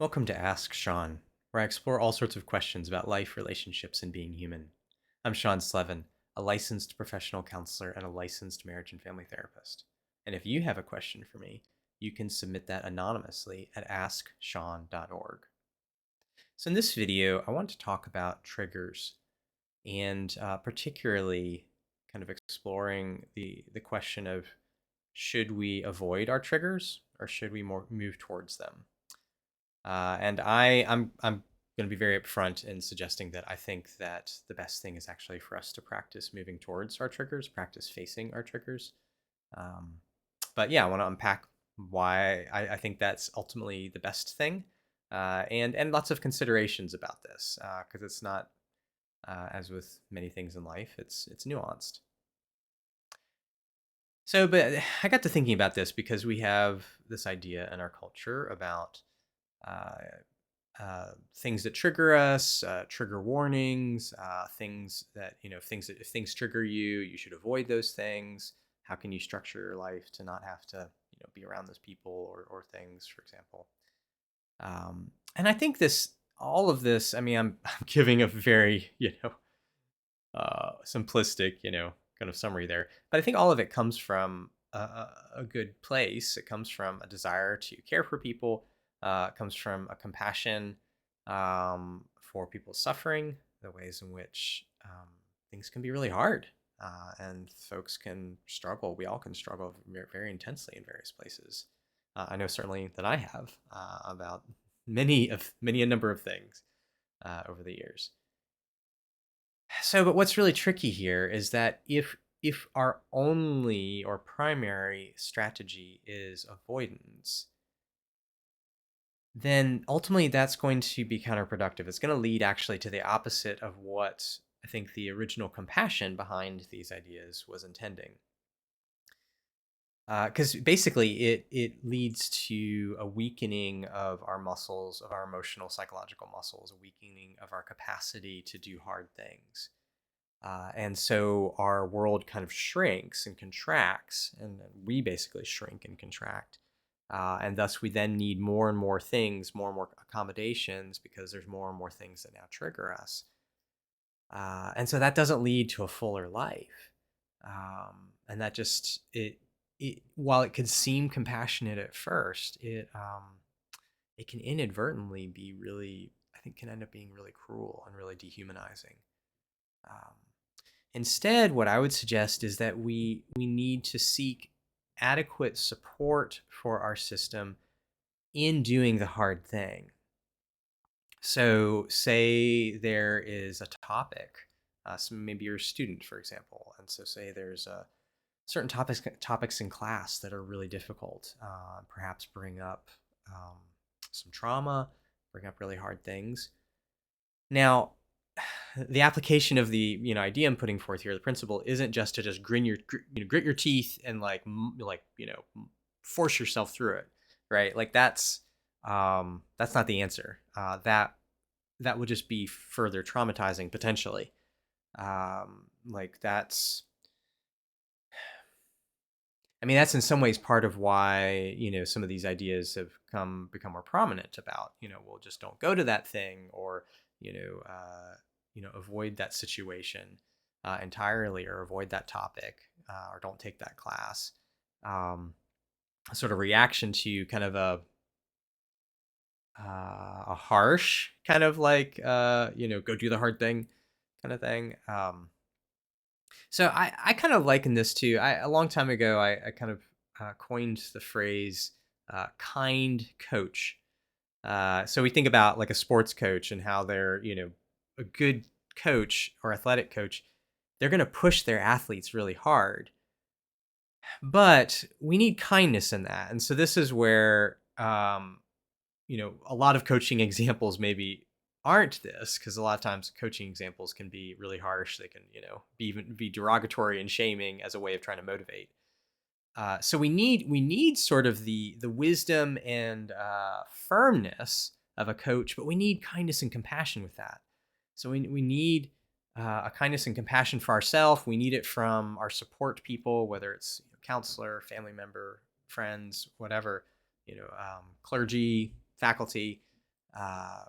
Welcome to Ask Sean, where I explore all sorts of questions about life, relationships, and being human. I'm Sean Slevin, a licensed professional counselor and a licensed marriage and family therapist. And if you have a question for me, you can submit that anonymously at asksean.org. So in this video, I want to talk about triggers and particularly kind of exploring the question of should we avoid our triggers or should we more move towards them? I'm going to be very upfront in suggesting that I think that the best thing is actually for us to practice moving towards our triggers, practice facing our triggers. Um, but yeah, I want to unpack why I think that's ultimately the best thing, and lots of considerations about this because it's not as with many things in life, it's nuanced. So, but I got to thinking about this because we have this idea in our culture about uh, things that trigger us, trigger warnings, things that, if things trigger you, you should avoid those things. How can you structure your life to not have to, be around those people or things, for example? And I think all of this, I mean, I'm giving a very, simplistic, kind of summary there, but I think all of it comes from a good place. It comes from a desire to care for people. It comes from a compassion for people's suffering, the ways in which things can be really hard, and folks can struggle. We all can struggle very, very intensely in various places. I know certainly that I have about many a number of things over the years. So, but what's really tricky here is that if our only or primary strategy is avoidance, then ultimately that's going to be counterproductive. It's going to lead actually to the opposite of what I think the original compassion behind these ideas was intending. Because basically it leads to a weakening of our muscles, of our emotional, psychological muscles, a weakening of our capacity to do hard things. And so our world kind of shrinks and contracts, and we basically shrink and contract. And thus we then need more and more things, more and more accommodations, because there's more and more things that now trigger us. And so that doesn't lead to a fuller life. And that just, while it could seem compassionate at first, it can inadvertently be really, I think, can end up being really cruel and really dehumanizing. Um, Instead, what I would suggest is that we need to seek adequate support for our system in doing the hard thing. So, say there is a topic, so maybe you're a student, for example, and so say there's certain topics in class that are really difficult, perhaps bring up some trauma, bring up really hard things. Now, the application of the idea I'm putting forth here, the principle, isn't just to just grit your teeth and force yourself through it, right? Like that's not the answer. That would just be further traumatizing potentially. Like that's, I mean, that's in some ways part of why some of these ideas have become more prominent about well, just don't go to that thing, or avoid that situation entirely, or avoid that topic, or don't take that class. Sort of reaction to kind of a harsh kind of like go do the hard thing kind of thing. So I kind of liken this to, a long time ago I kind of coined the phrase kind coach. So we think about like a sports coach and how they're, a good coach or athletic coach, they're going to push their athletes really hard. But we need kindness in that. And so this is where, a lot of coaching examples maybe aren't this, because a lot of times coaching examples can be really harsh. They can, be derogatory and shaming as a way of trying to motivate. So we need sort of the wisdom and firmness of a coach, but we need kindness and compassion with that. So we need a kindness and compassion for ourselves. We need it from our support people, whether it's counselor, family member, friends, whatever, clergy, faculty. uh,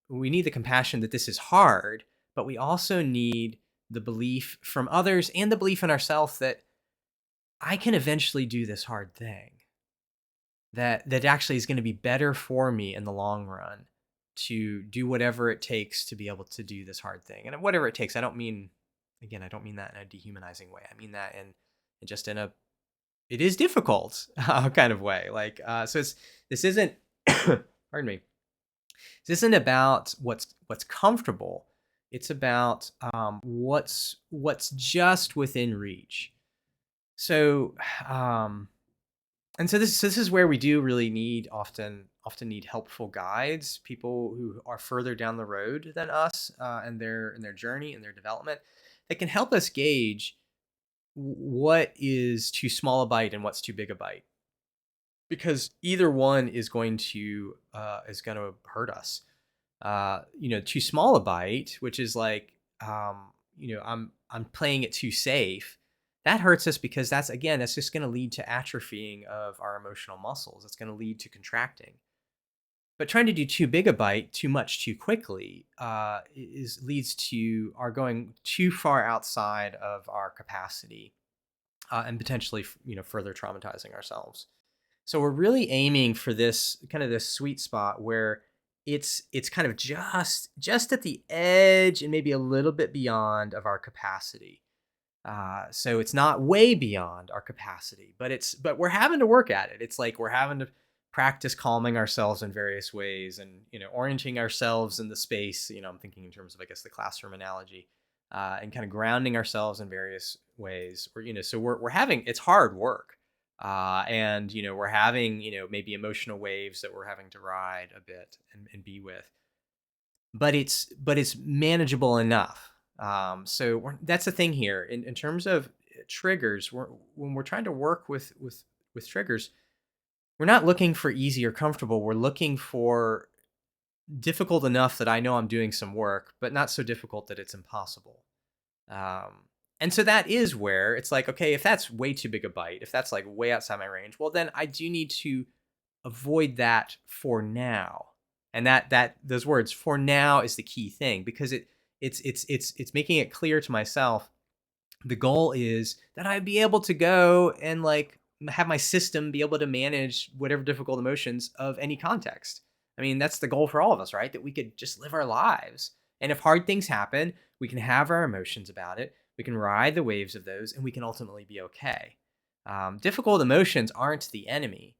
we need the compassion that this is hard, but we also need the belief from others and the belief in ourselves that I can eventually do this hard thing. That actually is going to be better for me in the long run to do whatever it takes to be able to do this hard thing. And whatever it takes, I don't mean, again, I don't mean that in a dehumanizing way. I mean that in just in a, it is difficult kind of way. Like, so this isn't, pardon me, this isn't about what's comfortable. It's about what's just within reach. So, and so this is where we do really need often need helpful guides, people who are further down the road than us, and in their journey and their development, that can help us gauge what is too small a bite and what's too big a bite, because either one is going to hurt us. Too small a bite, which is like, I'm playing it too safe. That hurts us because that's just going to lead to atrophying of our emotional muscles. It's going to lead to contracting. But trying to do too big a bite too much too quickly leads to our going too far outside of our capacity, and potentially further traumatizing ourselves. So we're really aiming for this sweet spot where it's kind of just at the edge and maybe a little bit beyond of our capacity. So it's not way beyond our capacity, but we're having to work at it. It's like we're having to practice calming ourselves in various ways, and orienting ourselves in the space. I'm thinking in terms of, I guess, the classroom analogy, and kind of grounding ourselves in various ways. So we're having, it's hard work, and we're having maybe emotional waves that we're having to ride a bit and be with, but it's manageable enough. So that's the thing here in terms of triggers. When we're trying to work with triggers, we're not looking for easy or comfortable. We're looking for difficult enough that I know I'm doing some work, but not so difficult that it's impossible. And so that is where it's like, okay, if that's way too big a bite, if that's like way outside my range, well, then I do need to avoid that for now. And that those words "for now" is the key thing, because it's making it clear to myself. The goal is that I'd be able to go and like have my system be able to manage whatever difficult emotions of any context. I mean, that's the goal for all of us, right? That we could just live our lives. And if hard things happen, we can have our emotions about it. We can ride the waves of those, and we can ultimately be okay. Difficult emotions aren't the enemy.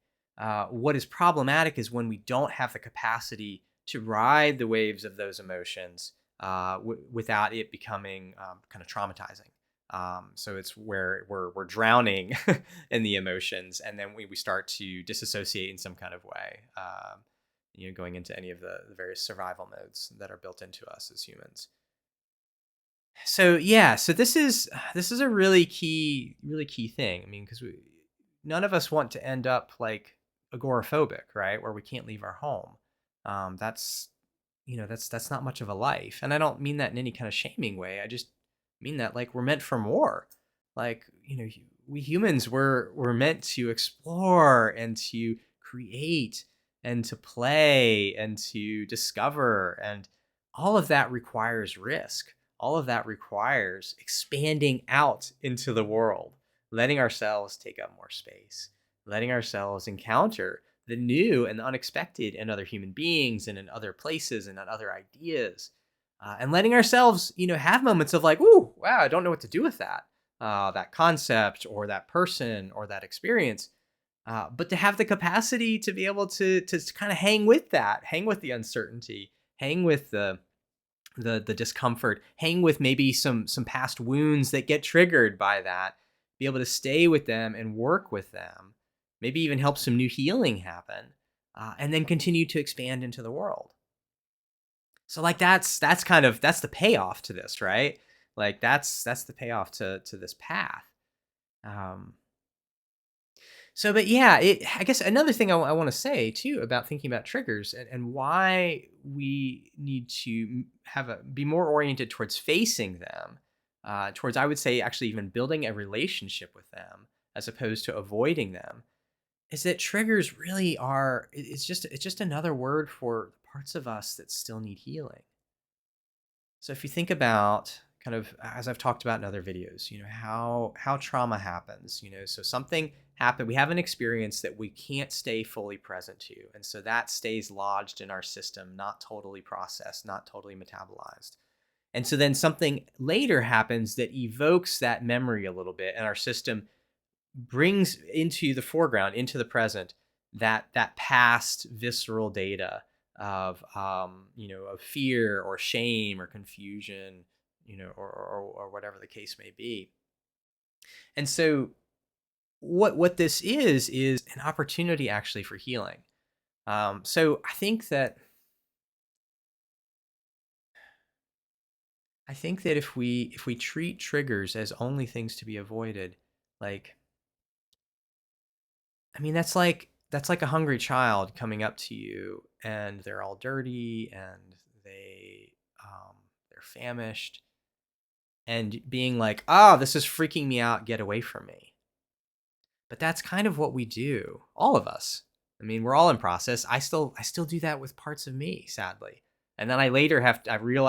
What is problematic is when we don't have the capacity to ride the waves of those emotions, without it becoming kind of traumatizing. So it's where we're drowning in the emotions, and then we start to disassociate in some kind of way, going into any of the various survival modes that are built into us as humans. So yeah, so this is a really key thing. I mean, because none of us want to end up like agoraphobic, right, where we can't leave our home. That's that's not much of a life, and I don't mean that in any kind of shaming way. I just mean that like we're meant for more. Like we humans we're meant to explore and to create and to play and to discover, and all of that requires risk. All of that requires expanding out into the world, letting ourselves take up more space, letting ourselves encounter the new and the unexpected in other human beings and in other places and in other ideas, and letting ourselves, have moments of like, ooh, wow, I don't know what to do with that concept or that person or that experience. But to have the capacity to be able to kind of hang with that, hang with the uncertainty, hang with the discomfort, hang with maybe some past wounds that get triggered by that, be able to stay with them and work with them, maybe even help some new healing happen, and then continue to expand into the world. So like that's the payoff to this, right? Like that's the payoff to this path. Um, but yeah, I guess another thing I want to say too about thinking about triggers, and why we need to be more oriented towards facing them, towards, I would say, actually even building a relationship with them as opposed to avoiding them, is that triggers really are, it's just another word for parts of us that still need healing. So if you think about kind of, as I've talked about in other videos, how trauma happens, so something happened, we have an experience that we can't stay fully present to. And so that stays lodged in our system, not totally processed, not totally metabolized. And so then something later happens that evokes that memory a little bit, and our system brings into the foreground, into the present, that past visceral data of of fear or shame or confusion, or whatever the case may be. And so what this is an opportunity actually for healing. So I think that if we treat triggers as only things to be avoided, like, I mean, that's like a hungry child coming up to you, and they're all dirty, and they're famished, and being like, "Oh, this is freaking me out. Get away from me." But that's kind of what we do, all of us. I mean, we're all in process. I still do that with parts of me, sadly. And then I later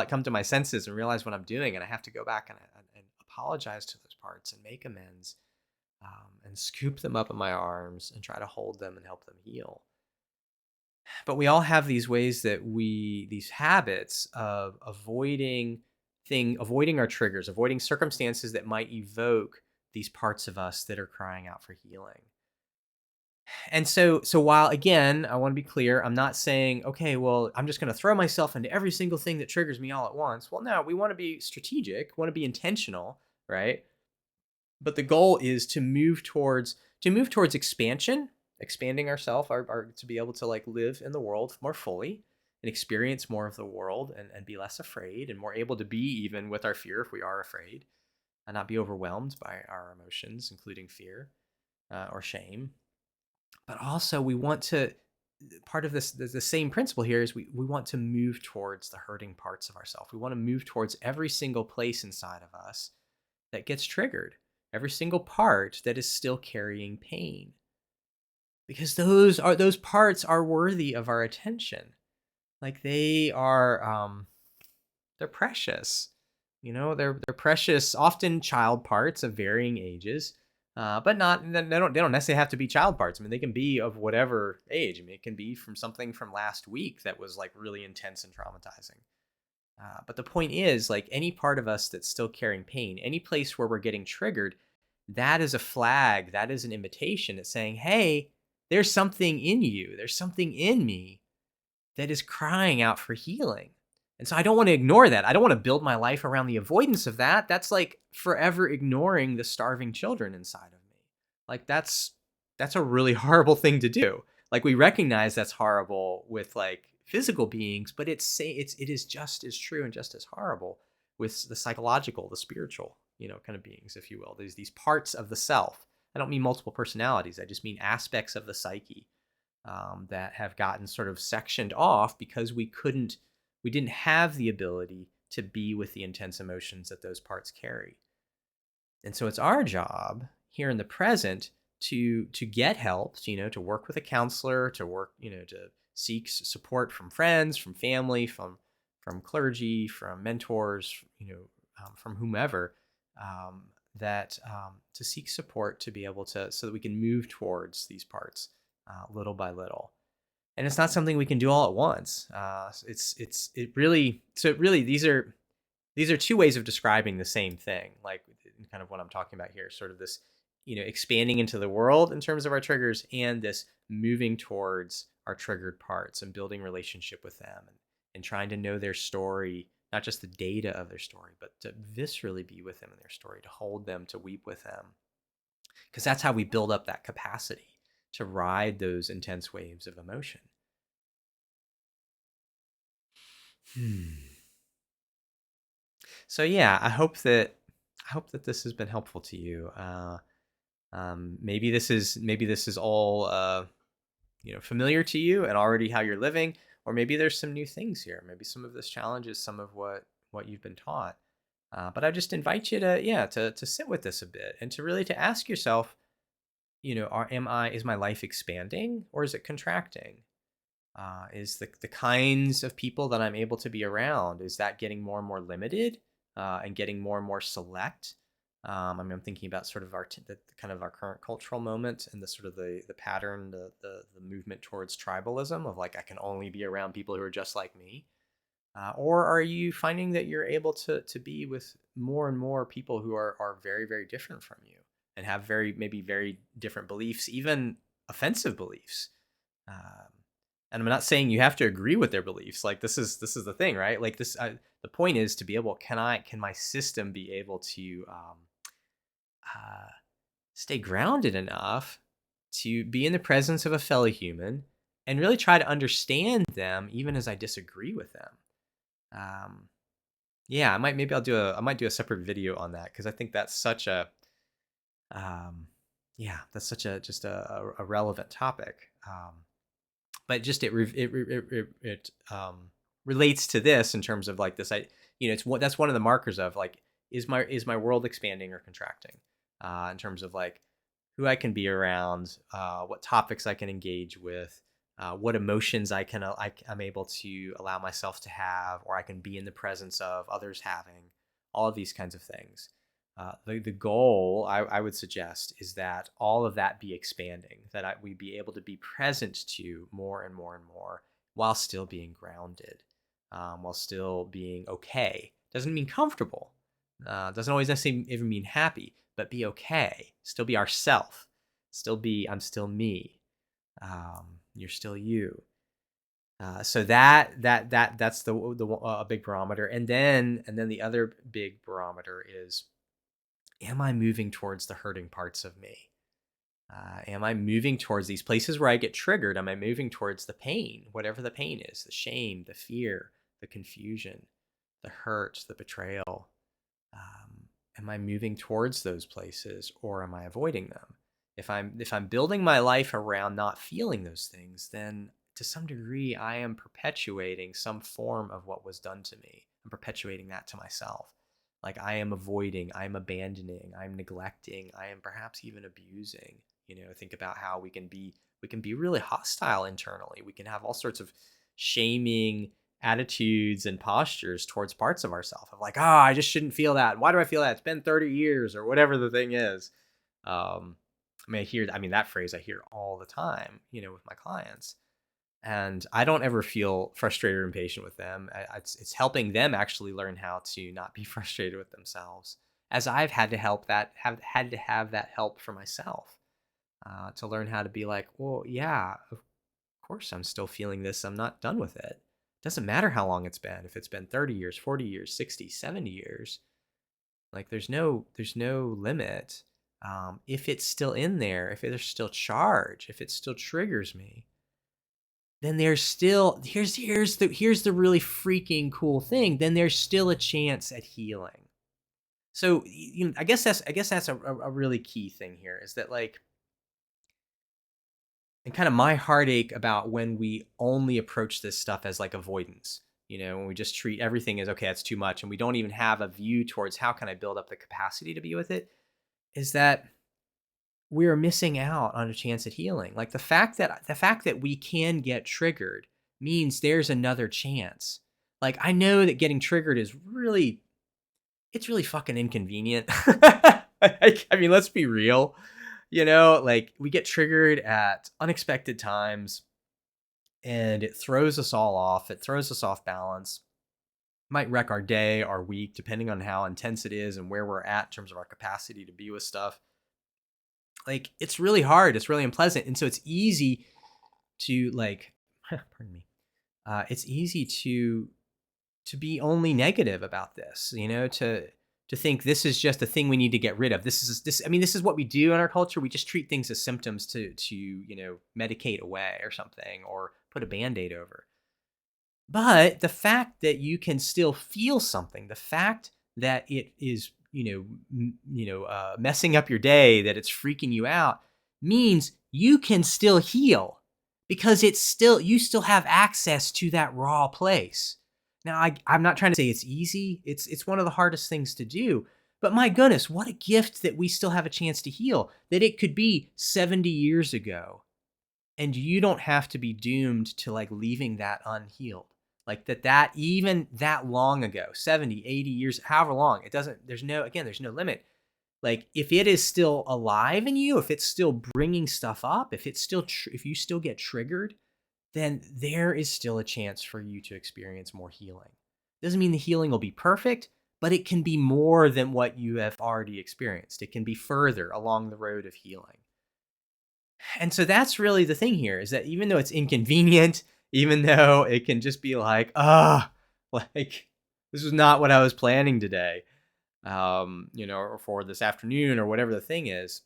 come to my senses and realize what I'm doing, and I have to go back and apologize to those parts and make amends, and scoop them up in my arms and try to hold them and help them heal. But we all have these ways these habits of avoiding our triggers, avoiding circumstances that might evoke these parts of us that are crying out for healing. And so while, again, I want to be clear, I'm not saying, okay, well, I'm just going to throw myself into every single thing that triggers me all at once. Well, no, we want to be strategic, want to be intentional, right? But the goal is to move towards expansion, expanding ourselves, our to be able to like live in the world more fully and experience more of the world, and be less afraid and more able to be even with our fear if we are afraid, and not be overwhelmed by our emotions, including fear, or shame. But also we want to, part of this, the same principle here is we want to move towards the hurting parts of ourselves. We want to move towards every single place inside of us that gets triggered, every single part that is still carrying pain, because those parts are worthy of our attention. Like, they're precious. They're precious, often child parts of varying ages, but not they don't necessarily have to be child parts. I mean, they can be of whatever age. I mean, it can be from something from last week that was like really intense and traumatizing. But the point is, like, any part of us that's still carrying pain, any place where we're getting triggered, that is a flag, that is an invitation that's saying, hey, there's something in you, there's something in me that is crying out for healing. And so I don't want to ignore that. I don't want to build my life around the avoidance of that. That's like forever ignoring the starving children inside of me. Like, that's a really horrible thing to do. Like, we recognize that's horrible with like physical beings, but it is just as true and just as horrible with the psychological, the spiritual, kind of beings, if you will. There's these parts of the self. I don't mean multiple personalities. I just mean aspects of the psyche, that have gotten sort of sectioned off because we didn't have the ability to be with the intense emotions that those parts carry. And so it's our job here in the present to get help, to work with a counselor, to seek support from friends, from family, from clergy, from mentors, from whomever, that to seek support to be able to, so that we can move towards these parts, little by little. And it's not something we can do all at once. These are two ways of describing the same thing, like kind of what I'm talking about here, sort of this, expanding into the world in terms of our triggers, and this moving towards our triggered parts and building relationship with them, and trying to know their story, not just the data of their story, but to viscerally be with them in their story, to hold them, to weep with them, because that's how we build up that capacity to ride those intense waves of emotion. So yeah, I hope that this has been helpful to you. Maybe this is all familiar to you and already how you're living, or maybe there's some new things here. Maybe some of this challenges some of what you've been taught. But I just invite you to sit with this a bit, and to really to ask yourself, is my life expanding or is it contracting? Is the kinds of people that I'm able to be around, is that getting more and more limited, and getting more and more select? I mean, I'm thinking about sort of the kind of our current cultural moment and the sort of the pattern, the movement towards tribalism of like, I can only be around people who are just like me. Or are you finding that you're able to be with more and more people who are very, very different from you and have maybe very different beliefs, even offensive beliefs? Um, and I'm not saying you have to agree with their beliefs. Like this is the thing, right? Like the point is to be able, can my system be able to uh, stay grounded enough to be in the presence of a fellow human and really try to understand them even as I disagree with them. Um, yeah, I might do a separate video on that because I think that's such a yeah, that's such a just a relevant topic. But just it relates to this in terms of like this. It's what that's one of the markers of like, is my world expanding or contracting, in terms of like who I can be around, what topics I can engage with, what emotions I'm able to allow myself to have, or I can be in the presence of others having, all of these kinds of things. The goal I would suggest is that all of that be expanding, that we be able to be present to more and more and more while still being grounded, while still being okay. Doesn't mean comfortable, doesn't always necessarily even mean happy, but be okay, still be ourself, still be, I'm still me, you're still you. So that's the a big barometer, and then the other big barometer is, am I moving towards the hurting parts of me? Am I moving towards these places where I get triggered? Am I moving towards the pain, whatever the pain is, the shame, the fear, the confusion, the hurt, the betrayal? Am I moving towards those places, or am I avoiding them? If I'm building my life around not feeling those things, then to some degree I am perpetuating some form of what was done to me. I'm perpetuating that to myself. Like I am avoiding, I'm abandoning, I'm neglecting, I am perhaps even abusing. Think about how we can be really hostile internally. We can have all sorts of shaming attitudes and postures towards parts of ourselves of like, I just shouldn't feel that. Why do I feel that? It's been 30 years or whatever the thing is. I mean, that phrase I hear all the time, with my clients. And I don't ever feel frustrated or impatient with them. It's helping them actually learn how to not be frustrated with themselves, as I've had to have had to have that help for myself, to learn how to be like, well, yeah, of course I'm still feeling this. I'm not done with it. Doesn't matter how long it's been. If it's been 30 years, 40 years, 60, 70 years, like there's no limit. If it's still in there, if there's still charge, if it still triggers me, then there's still, here's the really freaking cool thing. Then there's still a chance at healing. So, I guess that's a really key thing here, is that like, and kind of my heartache about when we only approach this stuff as like avoidance, when we just treat everything as, okay, that's too much, and we don't even have a view towards how can I build up the capacity to be with it, is that we're missing out on a chance at healing. Like the fact that we can get triggered means there's another chance. Like I know that getting triggered is really, it's really fucking inconvenient. I mean, let's be real. Like we get triggered at unexpected times and it throws us all off. It throws us off balance. Might wreck our day, our week, depending on how intense it is and where we're at in terms of our capacity to be with stuff. Like it's really hard. It's really unpleasant. And so it's easy to like, pardon me. It's easy to be only negative about this, to think this is just a thing we need to get rid of. I mean, this is what we do in our culture. We just treat things as symptoms to medicate away or something, or put a Band-Aid over. But the fact that you can still feel something, the fact that it is, messing up your day, that it's freaking you out, means you can still heal, because you still have access to that raw place. Now, I'm not trying to say it's easy. It's one of the hardest things to do. But my goodness, what a gift that we still have a chance to heal. That it could be 70 years ago. And you don't have to be doomed to like leaving that unhealed. Like that even that long ago, 70, 80 years, however long, it doesn't, there's no limit. Like if it is still alive in you, if it's still bringing stuff up, if it's still, if you still get triggered, then there is still a chance for you to experience more healing. Doesn't mean the healing will be perfect, but it can be more than what you have already experienced. It can be further along the road of healing. And so that's really the thing here, is that even though it's inconvenient, even though it can just be like, like this was not what I was planning today, or for this afternoon or whatever the thing is,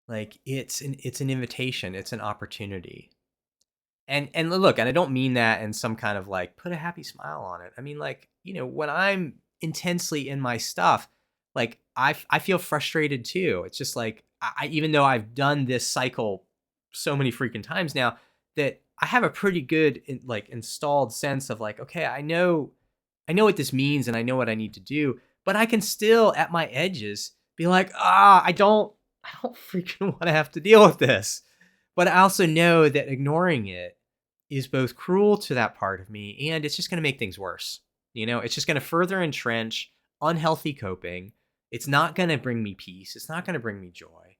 like it's an invitation, it's an opportunity. And look, and I don't mean that in some kind of like put a happy smile on it. I mean, like, when I'm intensely in my stuff, like I feel frustrated too. It's just like even though I've done this cycle so many freaking times now, that I have a pretty good like installed sense of like, okay, I know what this means and I know what I need to do, but I can still at my edges be like, I don't freaking want to have to deal with this. But I also know that ignoring it is both cruel to that part of me, and it's just going to make things worse. It's just going to further entrench unhealthy coping. It's not going to bring me peace. It's not going to bring me joy.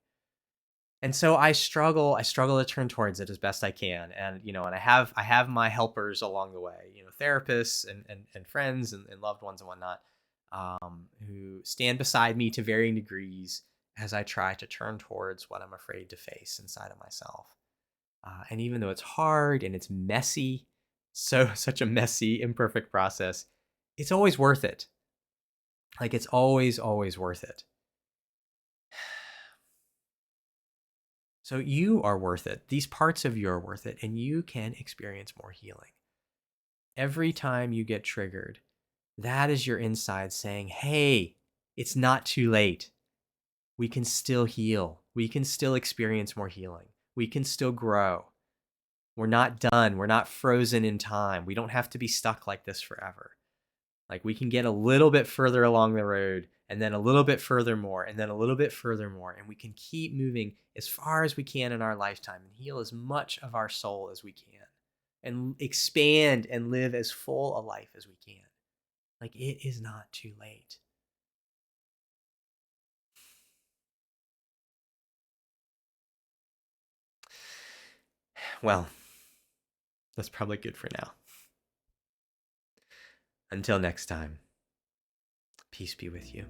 And so I struggle to turn towards it as best I can. And I have my helpers along the way, therapists and friends and loved ones and whatnot, who stand beside me to varying degrees as I try to turn towards what I'm afraid to face inside of myself. And even though it's hard and it's messy, such a messy, imperfect process, it's always worth it. Like it's always worth it. So you are worth it. These parts of you are worth it, and you can experience more healing. Every time you get triggered, that is your inside saying, hey, it's not too late. We can still heal. We can still experience more healing. We can still grow. We're not done. We're not frozen in time. We don't have to be stuck like this forever. Like we can get a little bit further along the road, and then a little bit further more, and then a little bit further more. And we can keep moving as far as we can in our lifetime and heal as much of our soul as we can and expand and live as full a life as we can. Like it is not too late. Well, that's probably good for now. Until next time, peace be with you.